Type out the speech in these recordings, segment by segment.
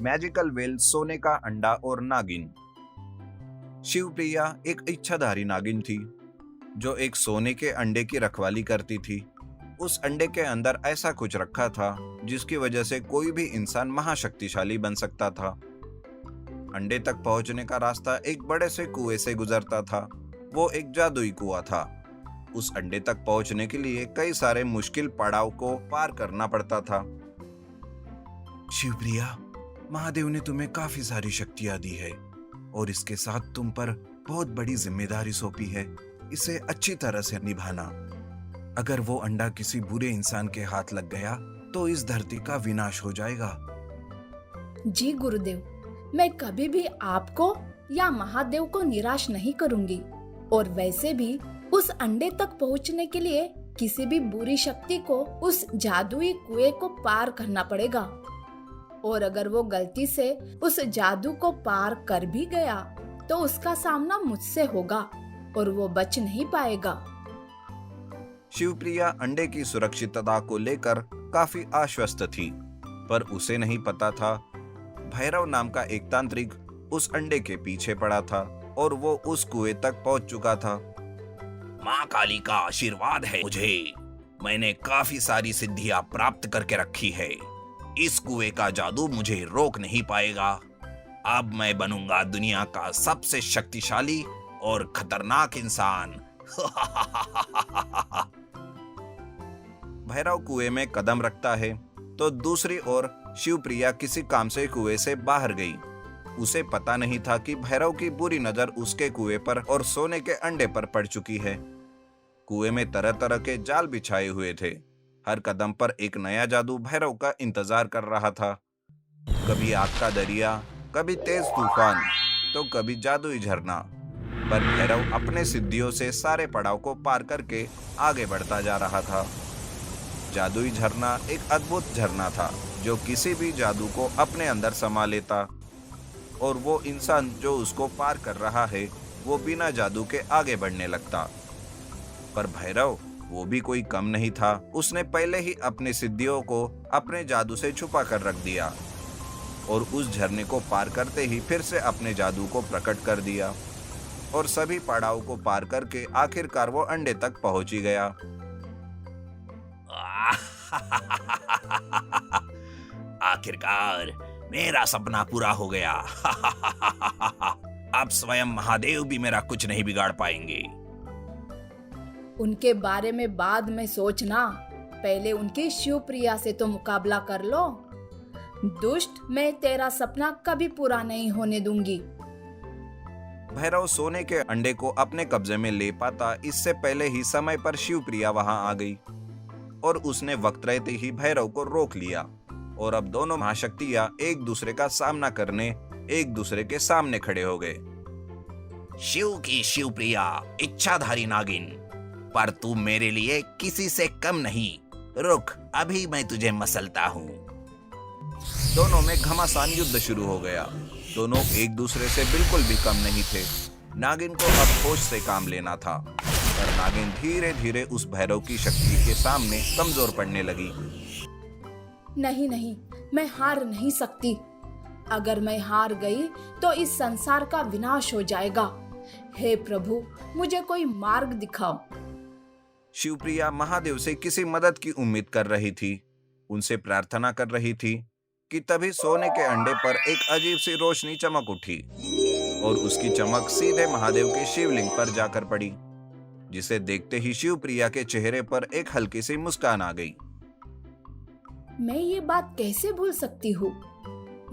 Magical well, सोने का अंडा और नागिन। शिवप्रिया एक इच्छाधारी नागिन थी जो एक सोने के अंडे की रखवाली करती थी। उस अंडे के अंदर ऐसा कुछ रखा था जिसकी वजह से कोई भी इंसान महाशक्तिशाली बन सकता था। अंडे तक पहुंचने का रास्ता एक बड़े से कुएं से गुजरता था। वो एक जादुई कुआं था। उस अंडे तक पहुंचने के लिए कई सारे मुश्किल पड़ाव को पार करना पड़ता था। शिवप्रिया, महादेव ने तुम्हें काफी सारी शक्तियां दी है और इसके साथ तुम पर बहुत बड़ी जिम्मेदारी सौंपी है। इसे अच्छी तरह से निभाना। अगर वो अंडा किसी बुरे इंसान के हाथ लग गया तो इस धरती का विनाश हो जाएगा। जी गुरुदेव, मैं कभी भी आपको या महादेव को निराश नहीं करूंगी। और वैसे भी उस अंडे तक पहुंचने के लिए किसी भी बुरी शक्ति को उस जादुई कुएं को पार करना पड़ेगा। और अगर वो गलती से उस जादू को पार कर भी गया तो उसका सामना मुझसे होगा और वो बच नहीं पाएगा। शिवप्रिया अंडे की सुरक्षितता को लेकर काफी आश्वस्त थी, पर उसे नहीं पता था भैरव नाम का एक तांत्रिक उस अंडे के पीछे पड़ा था और वो उस कुएं तक पहुंच चुका था। माँ काली का आशीर्वाद है मुझे। मैंने काफी सारी सिद्धियां प्राप्त करके रखी है। इस कुएं का जादू मुझे रोक नहीं पाएगा। अब मैं बनूंगा दुनिया का सबसे शक्तिशाली और खतरनाक इंसान। भैरव कुएं में कदम रखता है तो दूसरी ओर शिवप्रिया किसी काम से कुएं से बाहर गई। उसे पता नहीं था कि भैरव की बुरी नजर उसके कुएं पर और सोने के अंडे पर पड़ चुकी है। कुएं में तरह तरह के जाल बिछाए हुए थे। हर कदम पर एक नया जादू भैरव का इंतजार कर रहा था। कभी आग का दरिया, कभी तेज तूफान, तो कभी जादुई झरना। पर भैरव अपने सिद्धियों से सारे पड़ाव को पार करके आगे बढ़ता जा रहा था। जादुई झरना एक अद्भुत झरना था जो किसी भी जादू को अपने अंदर समा लेता और वो इंसान जो उसको पार कर रहा है वो बिना जादू के आगे बढ़ने लगता। पर भैरव वो भी कोई कम नहीं था। उसने पहले ही अपनी सिद्धियों को अपने जादू से छुपा कर रख दिया और उस झरने को पार करते ही फिर से अपने जादू को प्रकट कर दिया और सभी पड़ाव को पार करके आखिरकार वो अंडे तक पहुंच ही गया। आखिरकार मेरा सपना पूरा हो गया। अब स्वयं महादेव भी मेरा कुछ नहीं बिगाड़ पाएंगे। उनके बारे में बाद में सोचना, पहले उनकी शिवप्रिया से तो मुकाबला कर लो। दुष्ट, मैं तेरा सपना कभी पूरा नहीं होने दूंगी। भैरव सोने के अंडे को अपने कब्जे में ले पाता इससे पहले ही समय पर शिवप्रिया वहां आ गई और उसने वक्त रहते ही भैरव को रोक लिया और अब दोनों महाशक्तियां एक दूसरे का सामना करने एक दूसरे के सामने खड़े हो गए। शिव की शिवप्रिया, इच्छाधारी नागिन, पर तू मेरे लिए किसी से कम नहीं। रुक, अभी मैं तुझे मसलता हूँ। दोनों में घमासान युद्ध शुरू हो गया। दोनों एक दूसरे से बिल्कुल भी कम नहीं थे। नागिन को अब होश से काम लेना था, पर नागिन धीरे धीरे उस भैरव की शक्ति के सामने कमजोर पड़ने लगी। नहीं नहीं, मैं हार नहीं सकती। अगर मैं हार गई तो इस संसार का विनाश हो जाएगा। हे प्रभु, मुझे कोई मार्ग दिखाओ। शिवप्रिया महादेव से किसी मदद की उम्मीद कर रही थी। उनसे प्रार्थना कर रही थी कि तभी सोने के अंडे पर एक अजीब सी रोशनी चमक उठी और उसकी चमक सीधे महादेव के शिवलिंग पर जाकर पड़ी, जिसे देखते ही शिवप्रिया के चेहरे पर एक हल्की सी मुस्कान आ गई। मैं ये बात कैसे भूल सकती हूँ?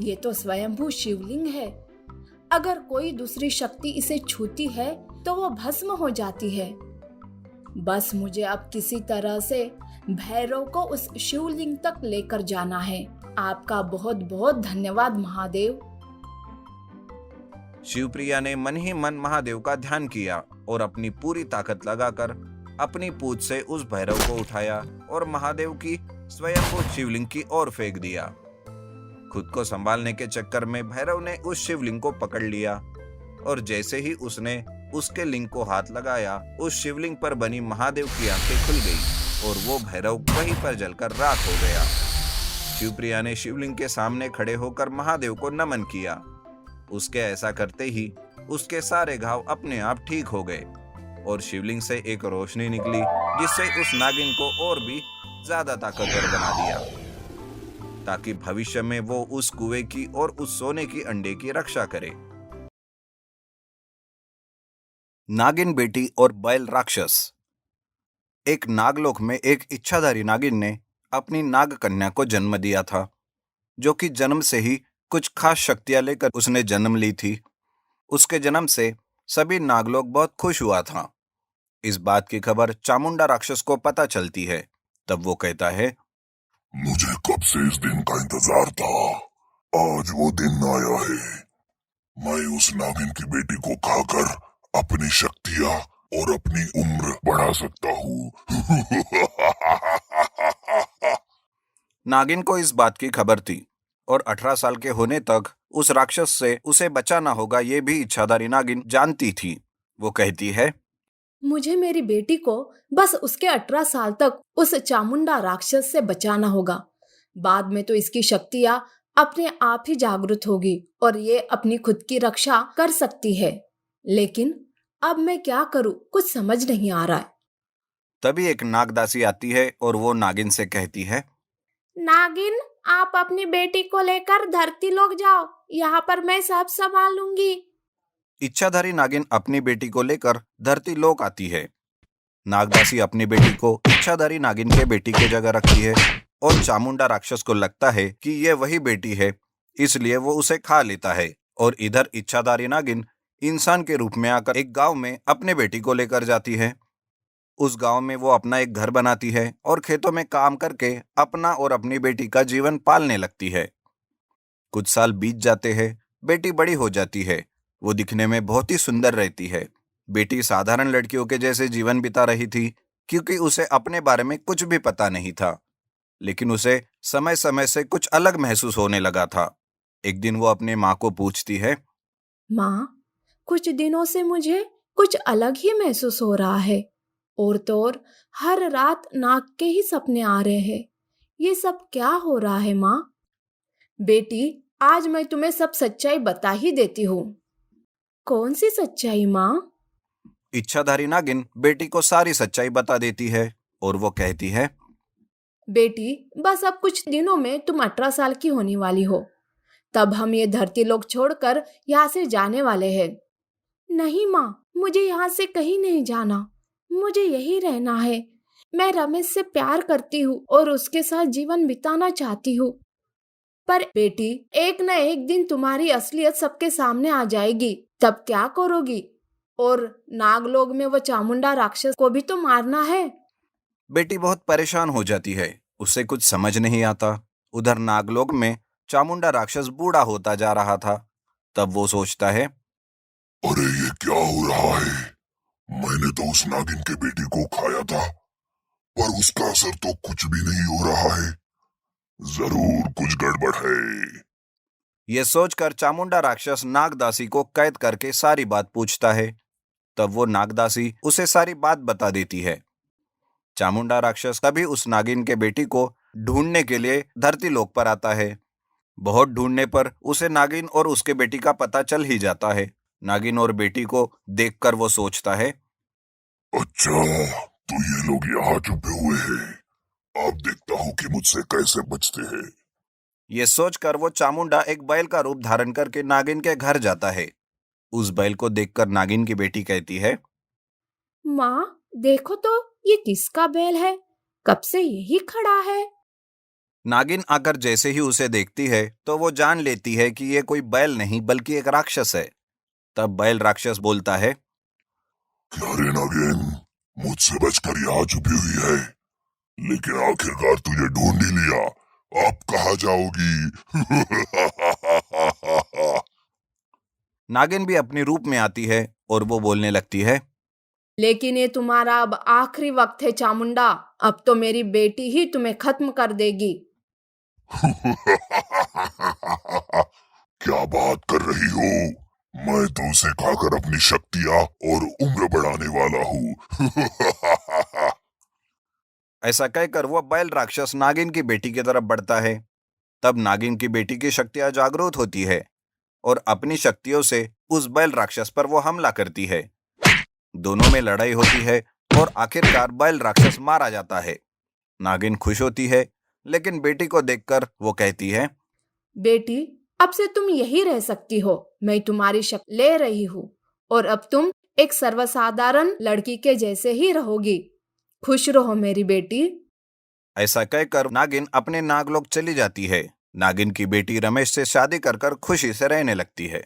ये तो स्वयंभू शिवलिंग है। अगर कोई दूसरी शक्ति इसे छूती है तो वो भस्म हो जाती है। बस मुझे अब किसी तरह से भैरव को उस शिवलिंग तक लेकर जाना है। आपका बहुत बहुत धन्यवाद महादेव। शिवप्रिया ने मन ही मन महादेव का ध्यान किया और अपनी पूरी ताकत लगाकर अपनी पूंछ से उस भैरव को उठाया और महादेव की स्वयंभू शिवलिंग की ओर फेंक दिया। खुद को संभालने के चक्कर में भैरव ने उस शिवलिंग को पकड़ लिया और जैसे ही उसने उसके लिंग को हाथ लगाया, उस शिवलिंग पर बनी महादेव की आंखें खुल गई और वो भैरव वहीं पर जलकर राख हो गया। शिवप्रिया ने शिवलिंग के सामने खड़े होकर महादेव को नमन किया। उसके ऐसा करते ही उसके सारे घाव अपने आप ठीक हो गए और शिवलिंग से एक रोशनी निकली जिससे उस नागिन को और भी ज्यादा ताकतवर बना दिया ताकि भविष्य में वो उस कुएं की और उस सोने की अंडे की रक्षा करे। नागिन बेटी और बैल राक्षस। एक नागलोक में एक इच्छाधारी नागिन ने अपनी नाग कन्या को जन्म दिया था, जो कि जन्म से ही कुछ खास शक्तियां लेकर उसने जन्म ली थी। उसके जन्म से सभी नागलोक बहुत खुश हुआ था। इस बात की खबर चामुंडा राक्षस को पता चलती है। तब वो कहता है, मुझे कब से इस दिन का इंतजार था। आज वो दिन आया है। मैं उस नागिन की बेटी को खाकर अपनी शक्तियां और अपनी उम्र बढ़ा सकता हूँ। नागिन को इस बात की खबर थी और 18 साल के होने तक उस राक्षस से उसे बचाना होगा, ये भी इच्छाधारी नागिन जानती थी। वो कहती है, मुझे मेरी बेटी को बस उसके 18 साल तक उस चामुंडा राक्षस से बचाना होगा। बाद में तो इसकी शक्तियां अपने आप ही जागृत होगी और ये अपनी खुद की रक्षा कर सकती है। लेकिन अब मैं क्या करूं, कुछ समझ नहीं आ रहा है। तभी एक नागदासी आती है और वो नागिन से कहती है, नागिन, आप अपनी बेटी को लेकर धरती लोक जाओ, यहाँ पर मैं सब संभाल लूंगी। इच्छाधारी नागिन अपनी बेटी को लेकर धरती लोक आती है। नागदासी अपनी बेटी को इच्छाधारी नागिन के बेटी की जगह रखती है और चामुंडा राक्षस को लगता है कि ये वही बेटी है, इसलिए वो उसे खा लेता है। और इधर इच्छाधारी नागिन इंसान के रूप में आकर एक गांव में अपने बेटी को लेकर जाती है। उस गांव में वो अपना एक घर बनाती है और खेतों में काम करके अपना और अपनी बेटी का जीवन पालने लगती है। कुछ साल बीत जाते हैं, बेटी बड़ी हो जाती है। वो दिखने में बहुत ही सुंदर रहती है। बेटी साधारण लड़कियों के जैसे जीवन बिता रही थी क्योंकि उसे अपने बारे में कुछ भी पता नहीं था, लेकिन उसे समय समय से कुछ अलग महसूस होने लगा था। एक दिन वो अपनी माँ को पूछती है, माँ, कुछ दिनों से मुझे कुछ अलग ही महसूस हो रहा है। और तो और हर रात नाग के ही सपने आ रहे हैं। ये सब क्या हो रहा है माँ? बेटी, आज मैं तुम्हें सब सच्चाई बता ही देती हूँ। कौन सी सच्चाई माँ? इच्छाधारी नागिन बेटी को सारी सच्चाई बता देती है और वो कहती है, बेटी, बस अब कुछ दिनों में तुम 18 साल की होने वाली हो। तब हम ये धरती लोक छोड़कर यहाँ से जाने वाले हैं। नहीं माँ, मुझे यहाँ से कहीं नहीं जाना, मुझे यही रहना है। मैं रमेश से प्यार करती हूँ और उसके साथ जीवन बिताना चाहती हूँ। पर बेटी, एक न एक दिन तुम्हारी असलियत सबके सामने आ जाएगी, तब क्या करोगी? और नागलोक में वो चामुंडा राक्षस को भी तो मारना है। बेटी बहुत परेशान हो जाती है, उसे कुछ समझ नहीं आता। उधर नागलोक में चामुंडा राक्षस बूढ़ा होता जा रहा था। तब वो सोचता है, अरे ये क्या हो रहा है? मैंने तो उस नागिन के बेटी को खाया था, पर उसका असर तो कुछ भी नहीं हो रहा है। जरूर कुछ गड़बड़ है। ये सोचकर चामुंडा राक्षस नागदासी को कैद करके सारी बात पूछता है। तब वो नागदासी उसे सारी बात बता देती है। चामुंडा राक्षस तभी उस नागिन के बेटी को ढूंढने के लिए धरती लोक पर आता है। बहुत ढूंढने पर उसे नागिन और उसके बेटी का पता चल ही जाता है। नागिन और बेटी को देखकर वो सोचता है, अच्छा, तो ये लोग यहाँ छुपे हुए हैं। अब देखता हूँ कि मुझसे कैसे बचते हैं। ये सोचकर वो चामुंडा एक बैल का रूप धारण करके नागिन के घर जाता है। उस बैल को देखकर नागिन की बेटी कहती है, माँ, देखो तो ये किसका बैल है? कब से यही खड़ा है। नागिन आकर जैसे ही उसे देखती है तो वो जान लेती है कि ये कोई बैल नहीं बल्कि एक राक्षस है। तब बैल राक्षस बोलता है, क्या रे नागिन, मुझसे बचकर यहाँ छुपी हुई है, लेकिन आखिरकार तुझे ढूंढ ही लिया। अब कहाँ जाओगी? नागिन भी अपनी रूप में आती है और वो बोलने लगती है, लेकिन ये तुम्हारा अब आखिरी वक्त है चामुंडा। अब तो मेरी बेटी ही तुम्हें खत्म कर देगी। क्या बात कर रही हो? मैं तो उसे खाकर अपनी शक्तियां और उम्र बढ़ाने वाला हूँ। ऐसा कहकर वो बैल राक्षस नागिन की बेटी की तरफ बढ़ता है। तब नागिन की बेटी की शक्तियां जागरूक होती है और अपनी शक्तियों से उस बैल राक्षस पर वो हमला करती है। दोनों में लड़ाई होती है और आखिरकार बैल राक्षस मारा जाता है। नागिन खुश होती है, लेकिन बेटी को देखकर वो कहती है, बेटी, अब से तुम यही रह सकती हो। मैं तुम्हारी शक्ल ले रही हूँ और अब तुम एक सर्वसाधारण लड़की के जैसे ही रहोगी। खुश रहो मेरी बेटी। ऐसा कहकर नागिन अपने नागलोक चली जाती है। नागिन की बेटी रमेश से शादी कर खुशी से रहने लगती है।